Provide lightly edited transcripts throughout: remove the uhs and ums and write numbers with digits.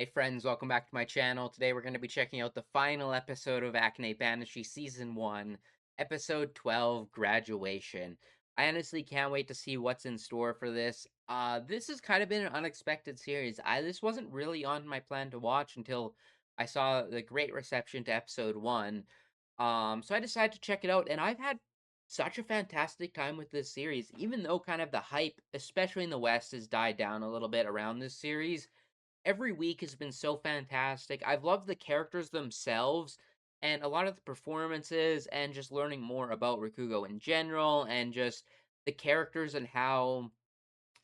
Hey friends, welcome back to my channel. Today we're going to be checking out the final episode of Akane-banashi Season 1, Episode 12, Graduation. I honestly can't wait to see what's in store for this. This has kind of been an unexpected series. This wasn't really on my plan to watch until I saw the great reception to Episode 1. So I decided to check it out, and I've had such a fantastic time with this series, even though kind of the hype, especially in the West, has died down a little bit around this series. Every week has been so fantastic. I've loved the characters themselves and a lot of the performances and just learning more about Rakugo in general and just the characters and how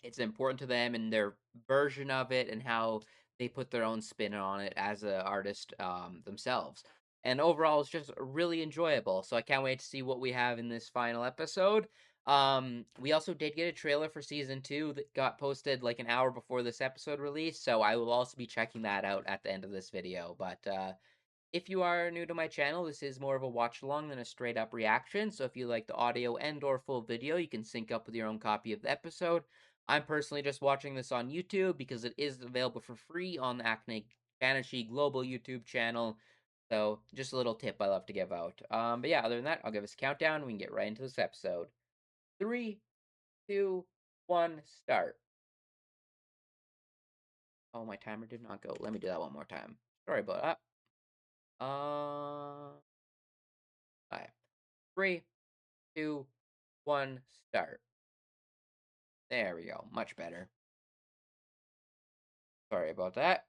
it's important to them and their version of it and how they put their own spin on it as an artist themselves. And overall, it's just really enjoyable. So I can't wait to see what we have in this final episode. We also did get a trailer for season 2 that got posted like an hour before this episode released. So I will also be checking that out at the end of this video. But if you are new to my channel, this is more of a watch along than a straight up reaction, so if you like the audio and or full video, you can sync up with your own copy of the episode. I'm personally just watching this on YouTube because it is available for free on the Akane-banashi global YouTube channel, so just a little tip I love to give out. But yeah, other than that, I'll give us a countdown, we can get right into this episode. 3, 2, 1, start. Oh, my timer did not go. Let me do that one more time. Sorry about that. Alright. 3, 2, 1, start. There we go. Much better. Sorry about that.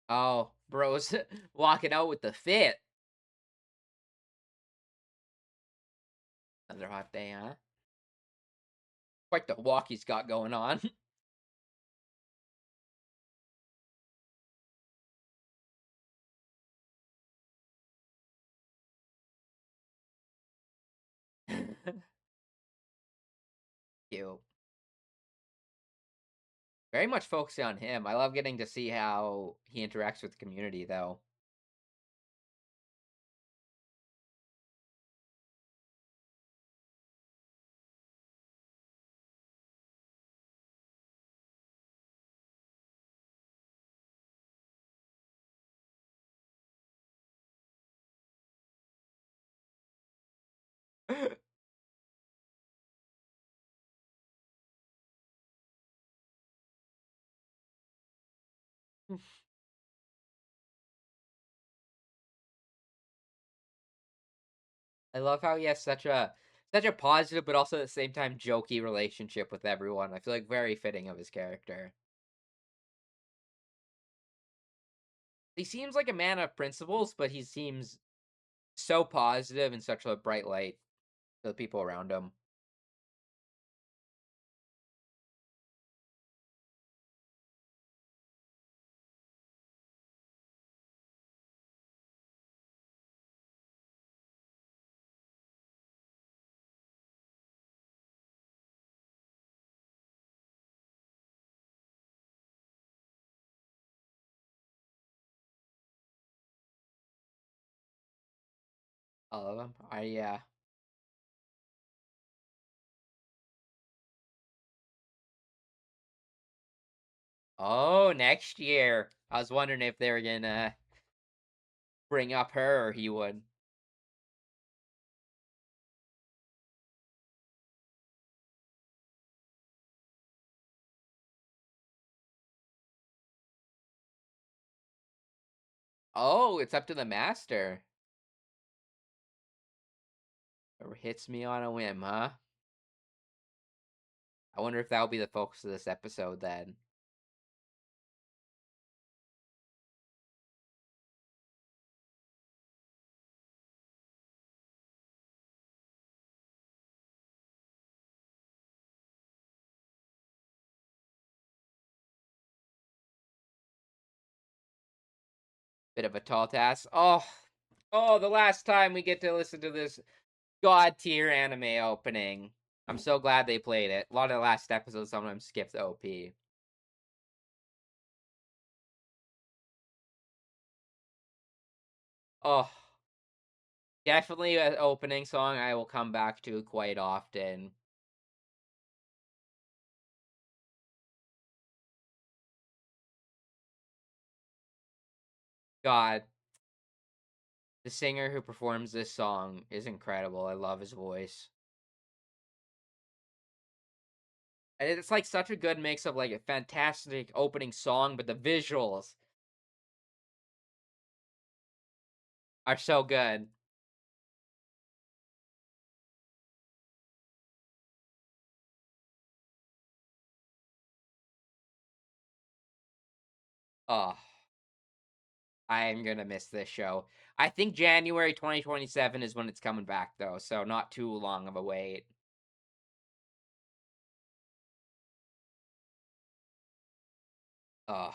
Oh, bro's walking out with the fit. Another hot day, huh? Quite the walk he's got going on. Cute. Very much focusing on him. I love getting to see how he interacts with the community, though. I love how he has such a positive but also at the same time jokey relationship with everyone. I feel like very fitting of his character. He seems like a man of principles, but he seems so positive and such a bright light to the people around him. All of them. Yeah. Oh, next year. I was wondering if they were gonna bring up her or he would. Oh, it's up to the master. Or hits me on a whim, huh? I wonder if that'll be the focus of this episode then. Bit of a tall task. Oh, the last time we get to listen to this god tier anime opening. I'm so glad they played it. A lot of the last episodes sometimes skip the OP. Oh, definitely an opening song I will come back to quite often. God, the singer who performs this song is incredible. I love his voice. And it's like such a good mix of like a fantastic opening song, but the visuals are so good. Oh, I am gonna miss this show. I think January 2027 is when it's coming back though, so not too long of a wait. Oh.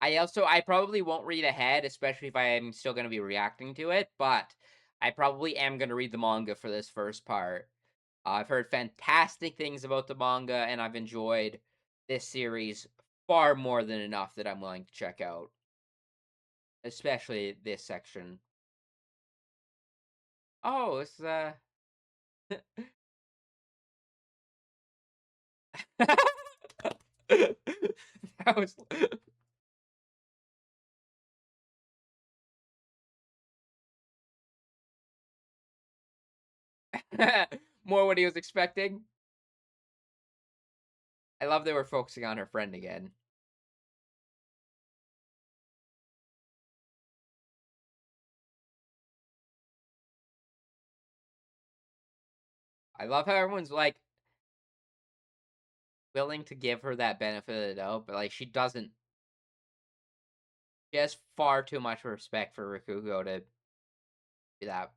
I probably won't read ahead, especially if I am still gonna be reacting to it, but I probably am gonna read the manga for this first part. I've heard fantastic things about the manga, and I've enjoyed this series far more than enough that I'm willing to check out, especially this section. Oh, it's that was more what he was expecting. I love they were focusing on her friend again. I love how everyone's like willing to give her that benefit of the doubt, but like she doesn't. She has far too much respect for Rikugo to do that.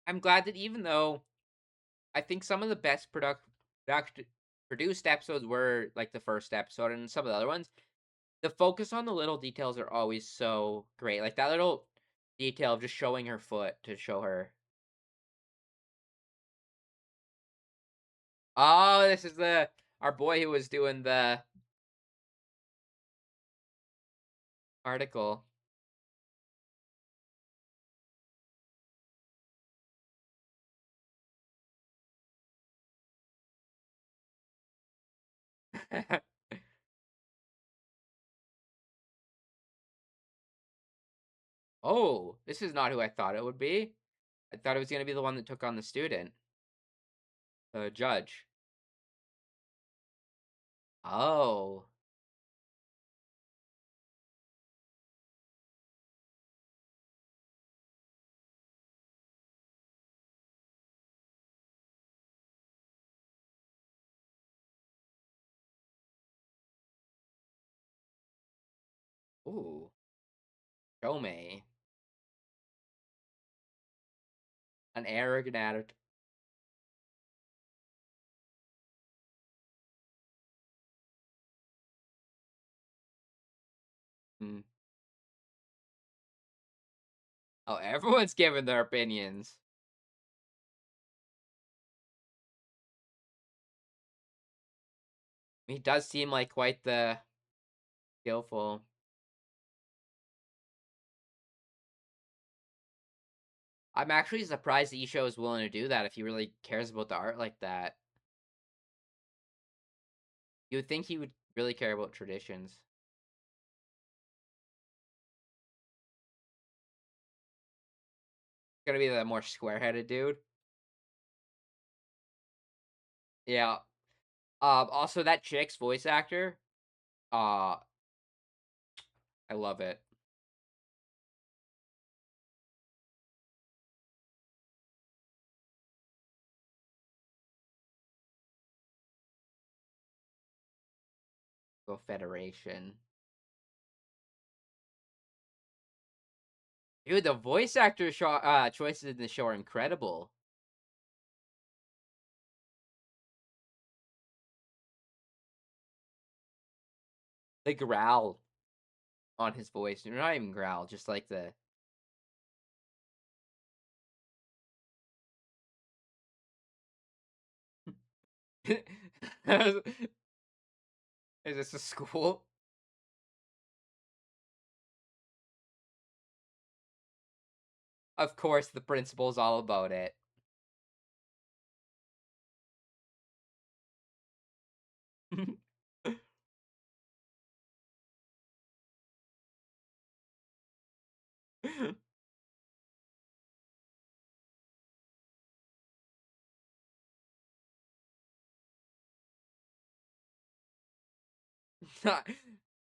I'm glad that even though I think some of the best product produced episodes were like the first episode and some of the other ones, the focus on the little details are always so great. Like that little detail of just showing her foot to show her. Oh, this is the our boy who was doing the article. Oh, this is not who I thought it would be. I thought it was gonna be the one that took on the student, the judge. Oh, ooh, Shomei, an arrogant attitude. Hmm. Oh, everyone's giving their opinions. He does seem like quite the skillful. I'm actually surprised Issho is willing to do that if he really cares about the art like that. You would think he would really care about traditions. Gonna be the more square-headed dude. Yeah. Also that chick's voice actor. Uh, I love it. Go Federation. Dude, the voice actor choices in the show are incredible. The growl on his voice. Not even growl, just like the. Is this a school? Of course, the principal's all about it.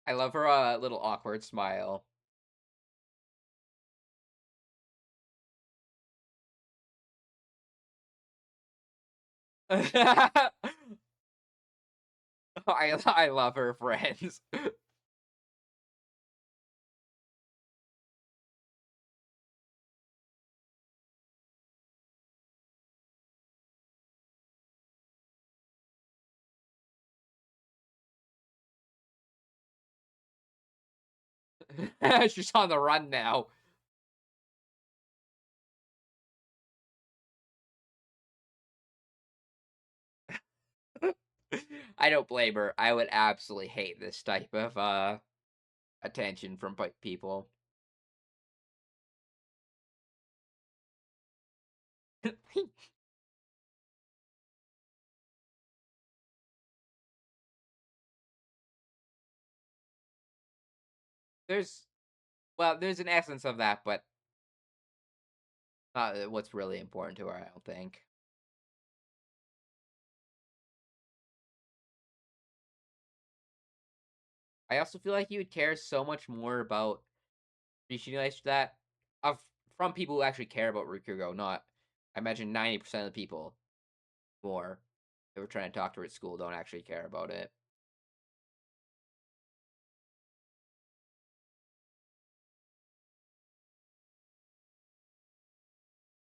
I love her little awkward smile. I love her friends. She's on the run now. I don't blame her. I would absolutely hate this type of attention from people. There's there's an essence of that, but not what's really important to her, I don't think. I also feel like you would care so much more about reaching that of from people who actually care about Rikugo, not I imagine 90% of the people more that were trying to talk to her at school don't actually care about it.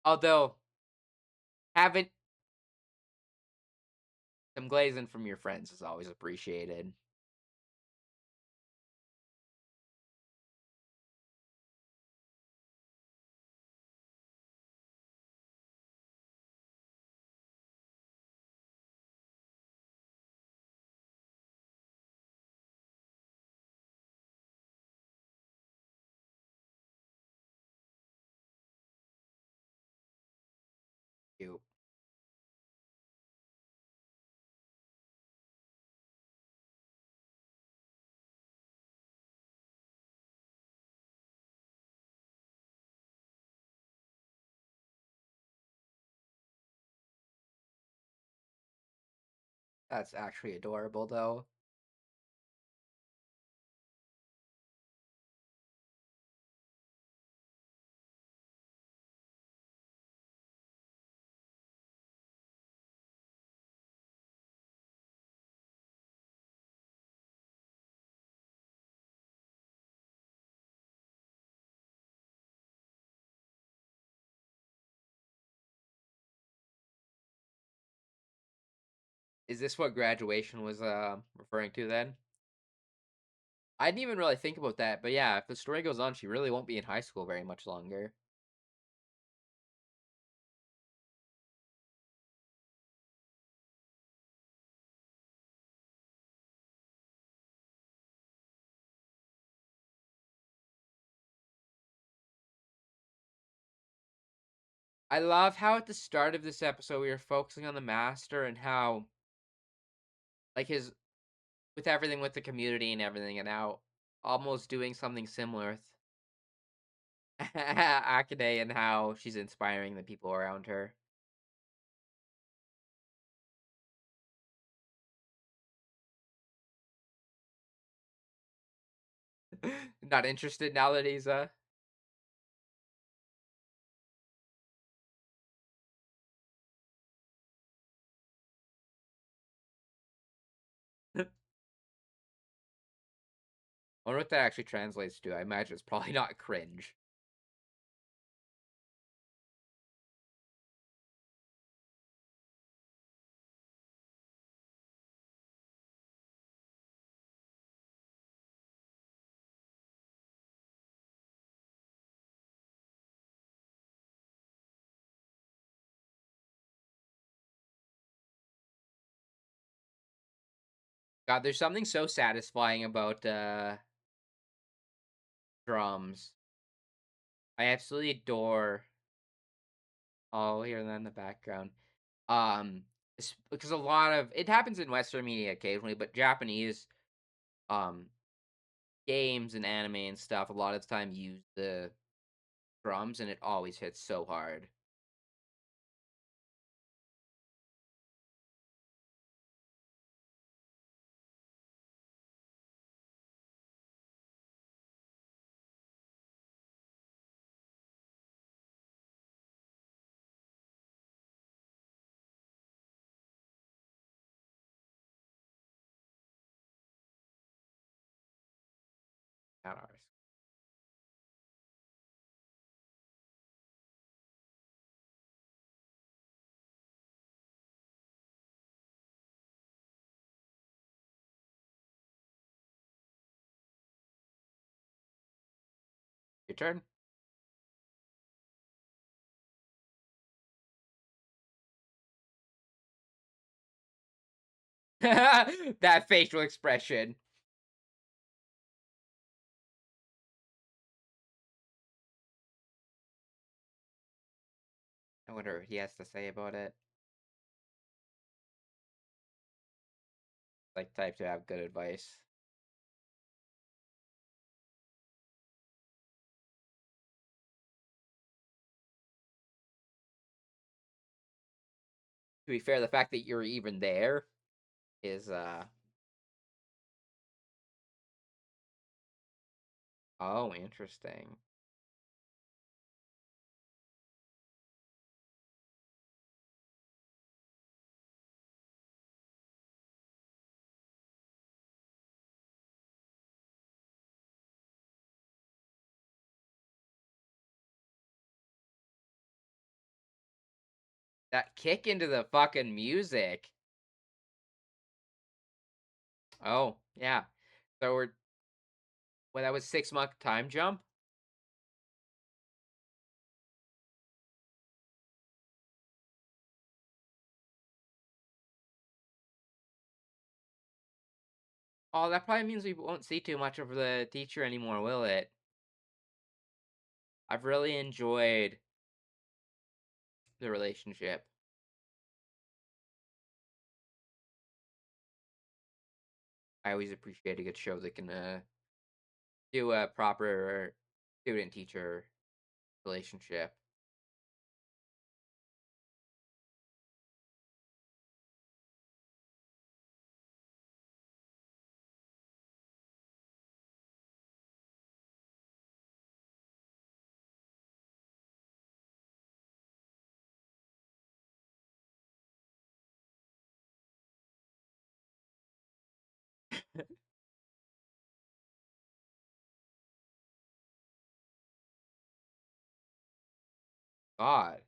Although having some glazing from your friends is always appreciated. Cute. That's actually adorable, though. Is this what graduation was referring to then? I didn't even really think about that, but yeah, if the story goes on, she really won't be in high school very much longer. I love how at the start of this episode we were focusing on the master and how like his with everything with the community and everything and now almost doing something similar with Akane and how she's inspiring the people around her. Not interested now that he's I wonder what that actually translates to. I imagine it's probably not cringe. God, there's something so satisfying about drums. I absolutely adore I'll hear that in the background. Because a lot of it happens in Western media occasionally, but Japanese um games and anime and stuff a lot of the time use the drums, and it always hits so hard. Not ours. Your turn. That facial expression. I wonder what he has to say about it. Like type to have good advice. To be fair, the fact that you're even there is oh, interesting. That kick into the fucking music. Oh, yeah. So we're well, that was 6 month time jump. Oh, that probably means we won't see too much of the teacher anymore, will it? I've really enjoyed the relationship. I always appreciate a good show that can do a proper student teacher relationship. God,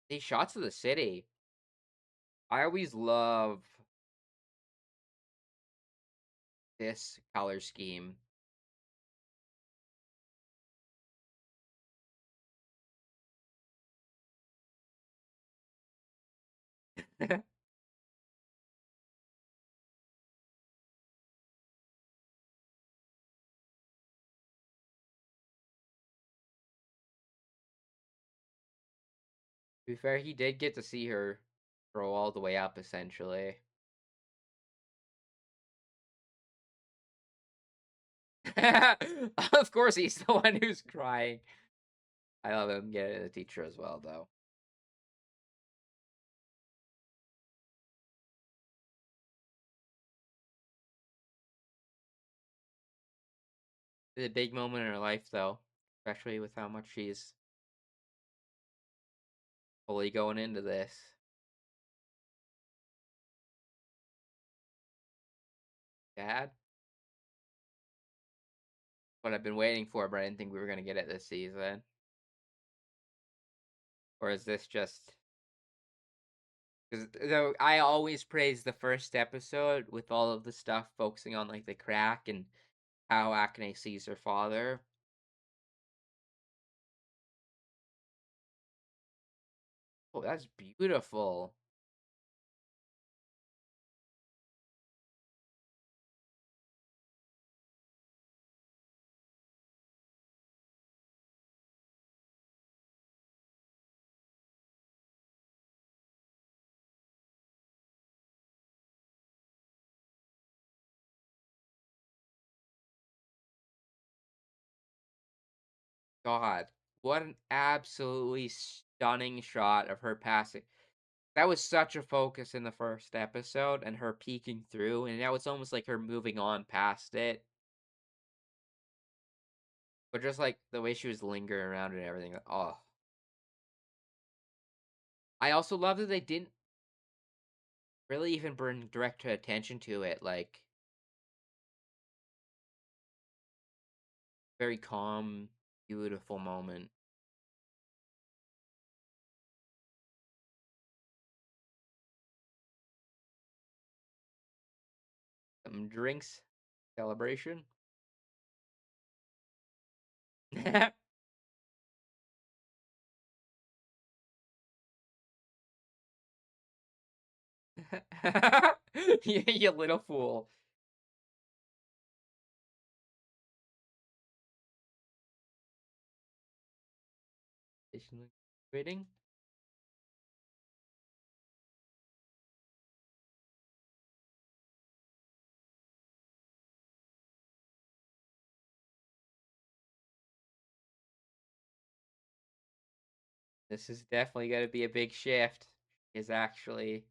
these shots of the city. I always love this color scheme. To be fair, he did get to see her grow all the way up, essentially. Of course, he's the one who's crying. I love him getting a teacher as well, though. It's a big moment in her life, though, especially with how much she's fully going into this. Dad, what I've been waiting for, but I didn't think we were gonna get it this season. Or is this just because though I always praise the first episode with all of the stuff focusing on like the crack and how Akane sees her father. Oh, that's beautiful. God, what an absolutely stunning shot of her passing. That was such a focus in the first episode and her peeking through, and now it's almost like her moving on past it. But just like the way she was lingering around and everything. Oh. I also love that they didn't really even bring direct attention to it. Like, very calm, beautiful moment. Some drinks, celebration. You little fool. Quitting. This is definitely going to be a big shift. Is actually.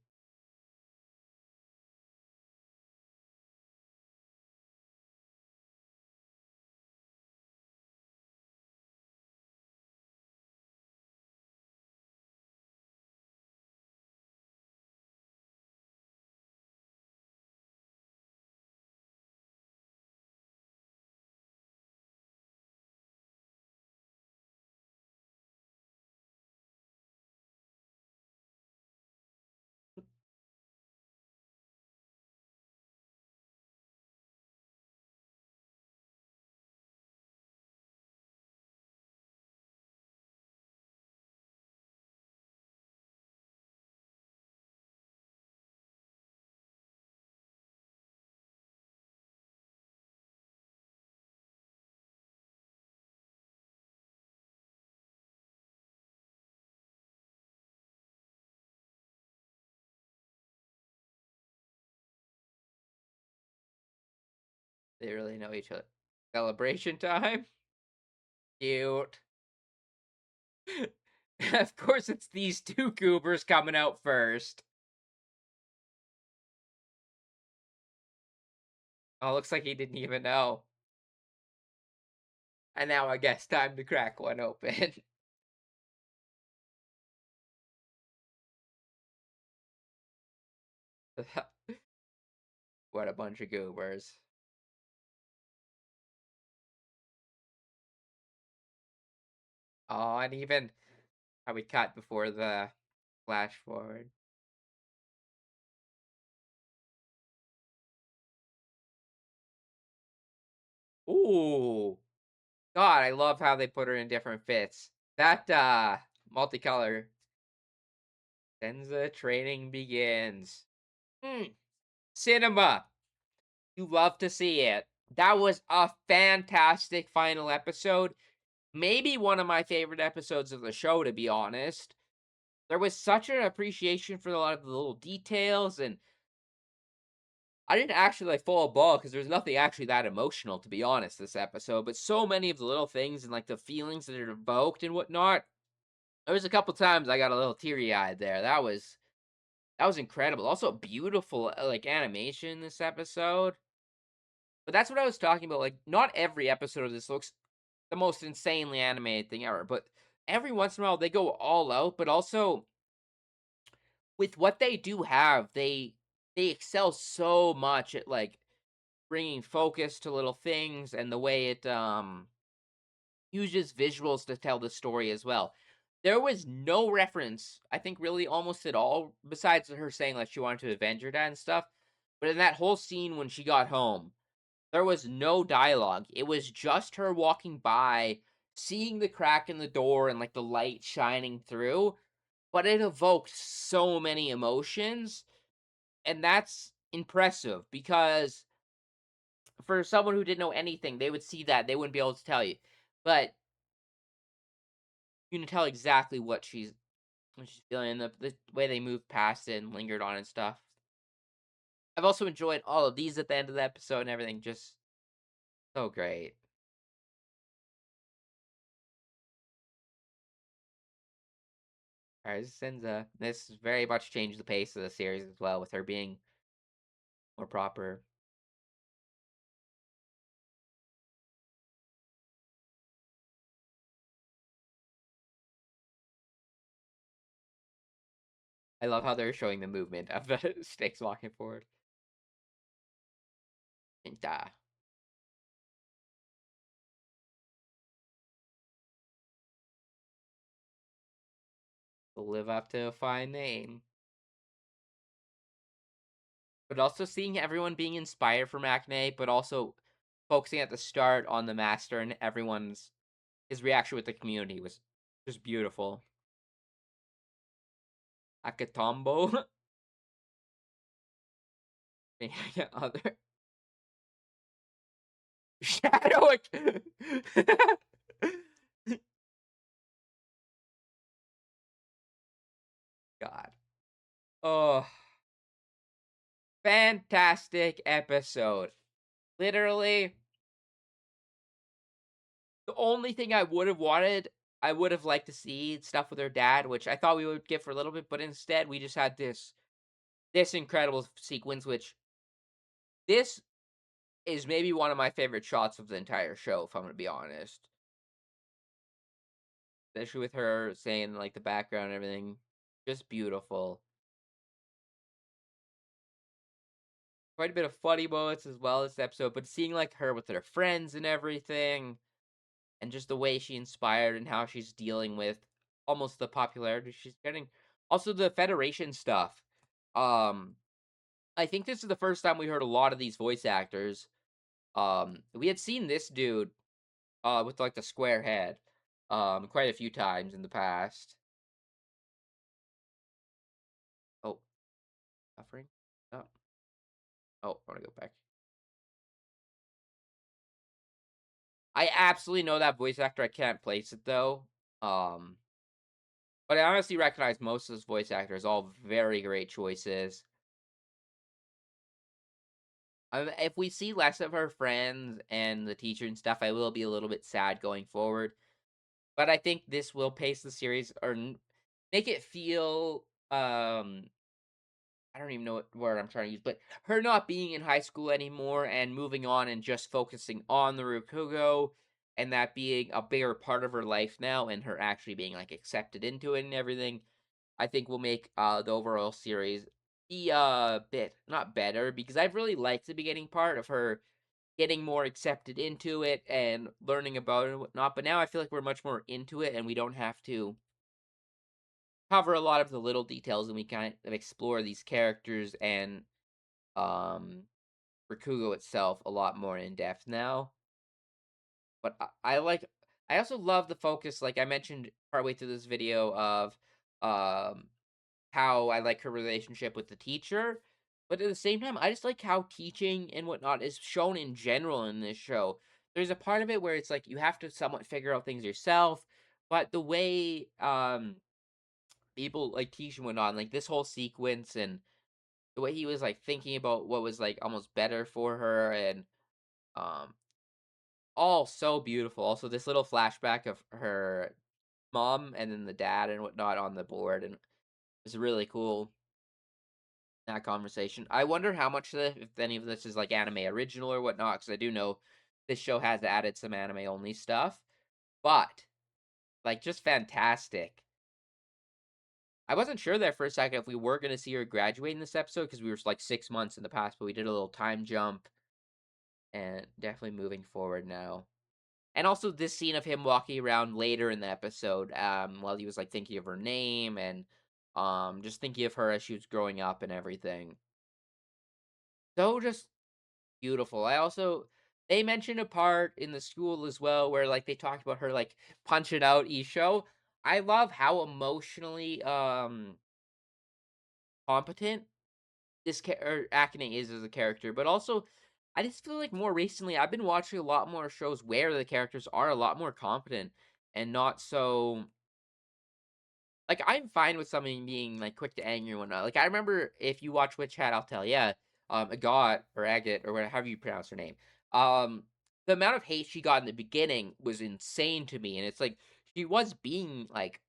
They really know each other. Celebration time? Cute. Of course, it's these two goobers coming out first. Oh, looks like he didn't even know. And now I guess time to crack one open. What a bunch of goobers. Oh, and even how we cut before the flash forward. Ooh. God, I love how they put her in different fits. That multicolor. Senza training begins. Mm, cinema. You love to see it. That was a fantastic final episode. Maybe one of my favorite episodes of the show, to be honest. There was such an appreciation for a lot of the little details, and I didn't actually like fall a ball because there's nothing actually that emotional, to be honest, this episode. But so many of the little things and like the feelings that it evoked and whatnot. There was a couple times I got a little teary eyed there. That was incredible. Also, beautiful like animation in this episode. But that's what I was talking about. Like, not every episode of this looks the most insanely animated thing ever, but every once in a while they go all out. But also with what they do have, they excel so much at like bringing focus to little things and the way it uses visuals to tell the story as well. There was no reference, I think, really almost at all, besides her saying like she wanted to avenge her dad and stuff. But in that whole scene when she got home, there was no dialogue. It was just her walking by, seeing the crack in the door and like the light shining through. But it evoked so many emotions, and that's impressive because for someone who didn't know anything, they would see that, they wouldn't be able to tell you. But you can tell exactly what she's feeling, the way they moved past it and lingered on and stuff. I've also enjoyed all of these at the end of the episode and everything. Just so great. Alright, Senza. This very much changed the pace of the series as well, with her being more proper. I love how they're showing the movement of the sticks walking forward. Shinta. Will live up to a fine name. But also seeing everyone being inspired from Acne, but also focusing at the start on the master and everyone's his reaction with the community was just beautiful. Akatombo. Other Shadow. God. Oh, fantastic episode. Literally, the only thing I would have wanted, I would have liked to see stuff with her dad, which I thought we would get for a little bit, but instead we just had this incredible sequence, which this is maybe one of my favorite shots of the entire show, if I'm gonna be honest. Especially with her saying like the background and everything. Just beautiful. Quite a bit of funny moments as well this episode, but seeing like her with her friends and everything, and just the way she inspired and how she's dealing with almost the popularity she's getting. Also the Federation stuff. Um I think this is the first time we heard a lot of these voice actors. We had seen this dude with like the square head quite a few times in the past. Oh, suffering. Oh, oh, I want to go back. I absolutely know that voice actor. I can't place it though. Um, but I honestly recognize most of those voice actors. All very great choices. If we see less of her friends and the teacher and stuff, I will be a little bit sad going forward. But I think this will pace the series or make it feel I don't even know what word I'm trying to use, but her not being in high school anymore and moving on and just focusing on the Rokugo and that being a bigger part of her life now and her actually being like accepted into it and everything, I think will make the overall series be a bit not better because I've really liked the beginning part of her getting more accepted into it and learning about it and whatnot. But now I feel like we're much more into it and we don't have to cover a lot of the little details and we kind of explore these characters and um Rakugo itself a lot more in depth now. But I also love the focus, like I mentioned partway through this video of um how I like her relationship with the teacher. But at the same time, I just like how teaching and whatnot is shown in general in this show. There's a part of it where it's like you have to somewhat figure out things yourself, but the way people like teach and whatnot, like this whole sequence and the way he was like thinking about what was like almost better for her and um all so beautiful. Also, this little flashback of her mom and then the dad and whatnot on the board, and it's really cool that conversation. I wonder how much of if any of this is like anime original or whatnot, because I do know this show has added some anime only stuff, but like just fantastic. I wasn't sure there for a second if we were going to see her graduate in this episode because we were like 6 months in the past, but we did a little time jump and definitely moving forward now. And also this scene of him walking around later in the episode, while he was like thinking of her name and just thinking of her as she was growing up and everything. So just beautiful. I also they mentioned a part in the school as well where like they talked about her like punching out Issho. I love how emotionally competent or Akane is as a character, but also I just feel like more recently I've been watching a lot more shows where the characters are a lot more competent and not so like I'm fine with something being like quick to anger and whatnot. Like I remember if you watch Witch Hat, I'll tell yeah, Agat or Agate or whatever you pronounce her name. Um, the amount of hate she got in the beginning was insane to me, and it's like she was being like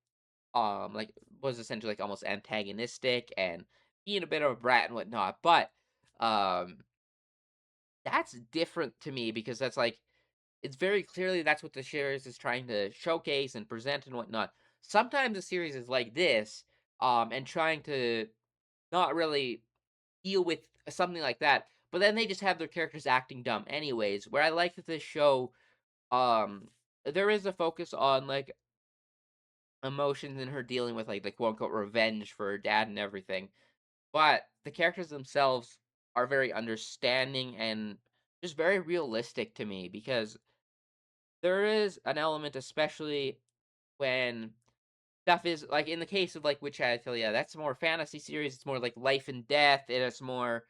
was essentially like almost antagonistic and being a bit of a brat and whatnot. But um, that's different to me because that's like it's very clearly that's what the series is trying to showcase and present and whatnot. Sometimes a series is like this, and trying to not really deal with something like that, but then they just have their characters acting dumb anyways. Where I like that this show, um, there is a focus on like emotions and her dealing with like the quote unquote revenge for her dad and everything. But the characters themselves are very understanding and just very realistic to me because there is an element, especially when stuff is like in the case of like Witch I feel yeah, that's more fantasy series. It's more like life and death, and it's more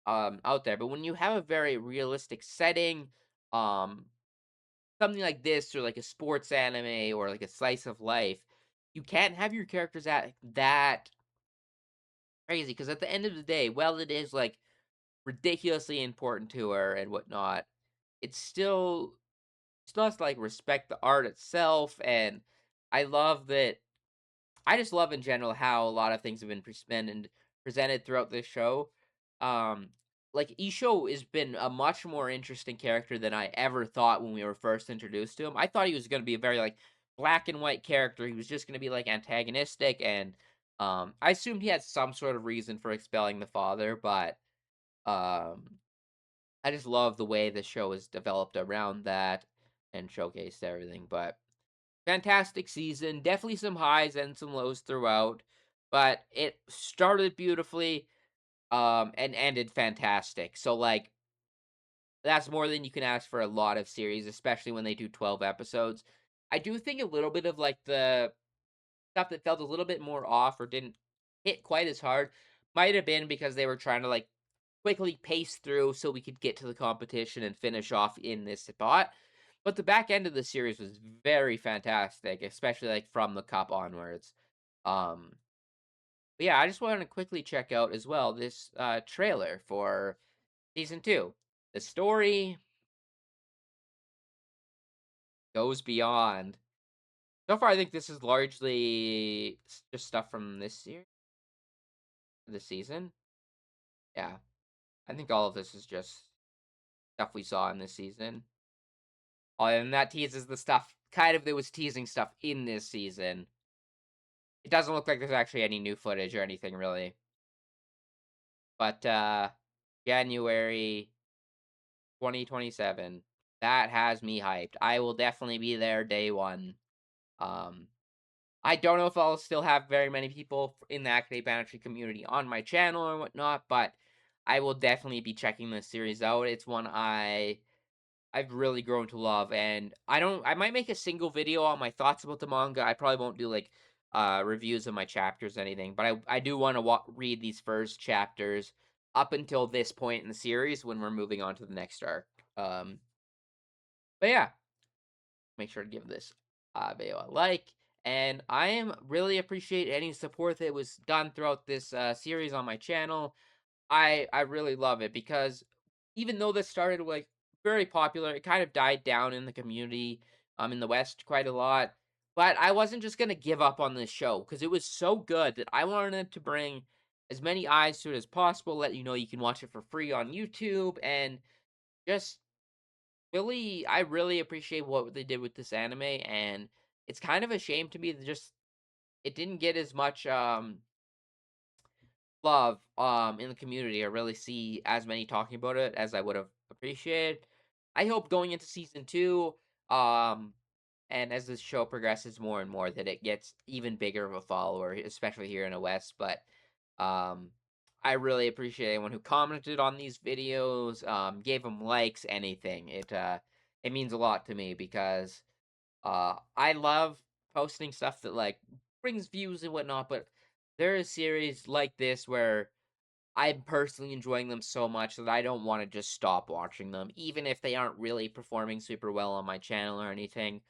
out there. But when you have a very realistic setting, um, something like this or like a sports anime or like a slice of life, you can't have your characters act that crazy because at the end of the day, well, it is like ridiculously important to her and whatnot. It's still has to like respect the art itself, and I love that I just love in general how a lot of things have been presented throughout this show. Um, like Issho has been a much more interesting character than I ever thought when we were first introduced to him. I thought he was going to be a very like black and white character. He was just going to be like antagonistic, and I assumed he had some sort of reason for expelling the father. But um, I just love the way the show is developed around that and showcased everything. But fantastic season. Definitely some highs and some lows throughout, but it started beautifully, and ended fantastic. So like that's more than you can ask for a lot of series, especially when they do 12 episodes. I do think a little bit of like the stuff that felt a little bit more off or didn't hit quite as hard might have been because they were trying to like quickly pace through so we could get to the competition and finish off in this spot. But the back end of the series was very fantastic, especially like from the cup onwards. Um, but yeah, I just wanted to quickly check out as well this trailer for season two. The story goes beyond. So far, I think this is largely just stuff from this series, this season. Yeah, I think all of this is just stuff we saw in this season. Oh, and that teases the stuff kind of that was teasing stuff in this season. It doesn't look like there's actually any new footage or anything really. But January 2027. That has me hyped. I will definitely be there day one. Um I don't know if I'll still have very many people in the Akane-banashi community on my channel or whatnot, but I will definitely be checking this series out. It's one I've really grown to love, and I might make a single video on my thoughts about the manga. I probably won't do like reviews of my chapters or anything, but I do want to read these first chapters up until this point in the series when we're moving on to the next arc. Um but yeah, make sure to give this video a like, and I am really appreciate any support that was done throughout this series on my channel. I really love it because even though this started like very popular, it kind of died down in the community in the West quite a lot. But I wasn't just gonna give up on this show because it was so good that I wanted to bring as many eyes to it as possible. Let you know you can watch it for free on YouTube and just really, I really appreciate what they did with this anime, and it's kind of a shame to me that just it didn't get as much love in the community or really see as many talking about it as I would have appreciated. I hope going into season two, um, and as the show progresses more and more, that it gets even bigger of a follower, especially here in the West. But um, I really appreciate anyone who commented on these videos, gave them likes, anything. It means a lot to me because I love posting stuff that like brings views and whatnot. But there is series like this where I'm personally enjoying them so much that I don't want to just stop watching them, even if they aren't really performing super well on my channel or anything.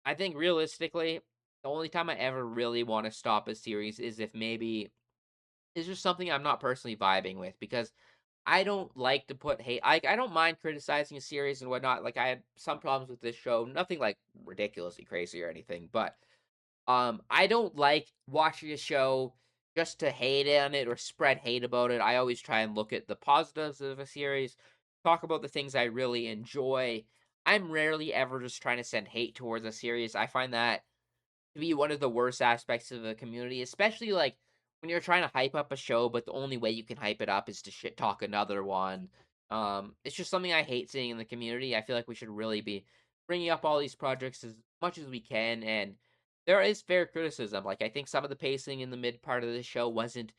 I think realistically, the only time I ever really want to stop a series is if maybe it's just something I'm not personally vibing with because I don't like to put hate. I don't mind criticizing a series and whatnot. Like I had some problems with this show, nothing like ridiculously crazy or anything, but I don't like watching a show just to hate on it or spread hate about it. I always try and look at the positives of a series, talk about the things I really enjoy. I'm rarely ever just trying to send hate towards a series. I find that to be one of the worst aspects of the community, especially like when you're trying to hype up a show, but the only way you can hype it up is to shit talk another one. It's just something I hate seeing in the community. I feel like we should really be bringing up all these projects as much as we can, and there is fair criticism. Like I think some of the pacing in the mid part of the show wasn't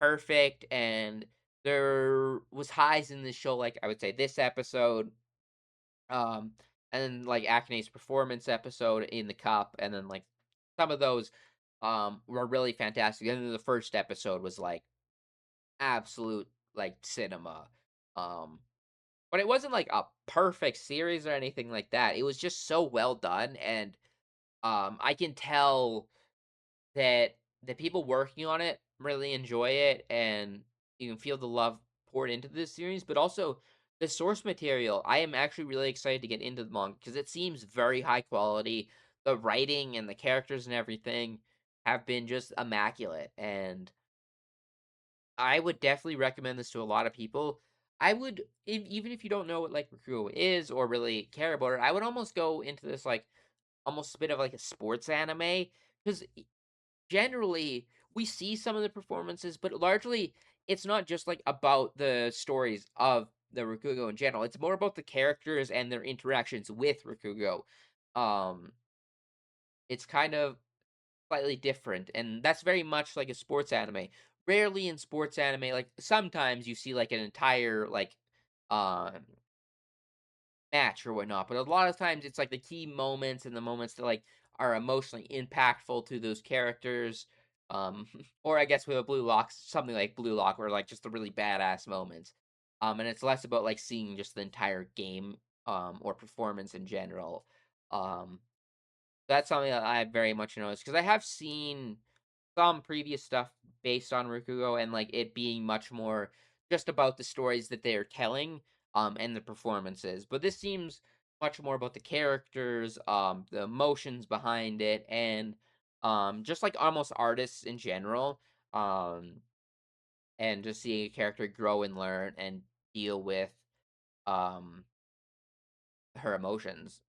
perfect, and there was highs in this show. Like I would say this episode, um, and then like Akane's performance episode in the cup, and then like some of those were really fantastic. And then the first episode was like absolute like cinema. Um, but it wasn't like a perfect series or anything like that. It was just so well done, and I can tell that the people working on it really enjoy it, and you can feel the love poured into this series, but also the source material. I am actually really excited to get into the manga because it seems very high quality. The writing and the characters and everything have been just immaculate, and I would definitely recommend this to a lot of people. I would, even if you don't know what like Rakugo is or really care about it, I would almost go into this like almost a bit of like a sports anime because generally we see some of the performances, but largely it's not just like about the stories of the Rakugo in general. It's more about the characters and their interactions with Rakugo. Um, it's kind of slightly different, and that's very much like a sports anime. Rarely in sports anime, like sometimes you see like an entire like um match or whatnot. But a lot of times it's like the key moments and the moments that like are emotionally impactful to those characters. Or I guess with a Blue Lock, something like Blue Lock, or like just the really badass moments. And it's less about like seeing just the entire game, or performance in general. Um, that's something that I very much noticed because I have seen some previous stuff based on Rakugo and like it being much more just about the stories that they're telling and the performances. But this seems much more about the characters, the emotions behind it, and just like almost artists in general. Um and just seeing a character grow and learn and deal with um her emotions.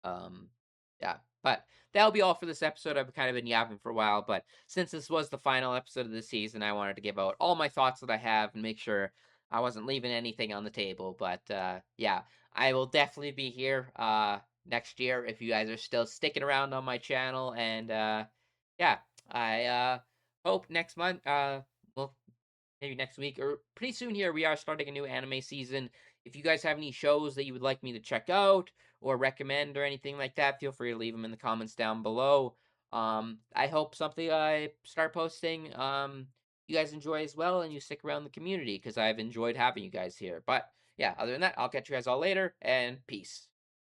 Yeah. But that'll be all for this episode. I've kind of been yapping for a while, but since this was the final episode of the season, I wanted to give out all my thoughts that I have and make sure I wasn't leaving anything on the table. But yeah, I will definitely be here next year if you guys are still sticking around on my channel. And yeah, I hope next month we'll maybe next week or pretty soon here we are starting a new anime season. If you guys have any shows that you would like me to check out or recommend or anything like that, feel free to leave them in the comments down below. I hope something I start posting you guys enjoy as well and you stick around the community because I've enjoyed having you guys here. But yeah, other than that, I'll catch you guys all later and peace.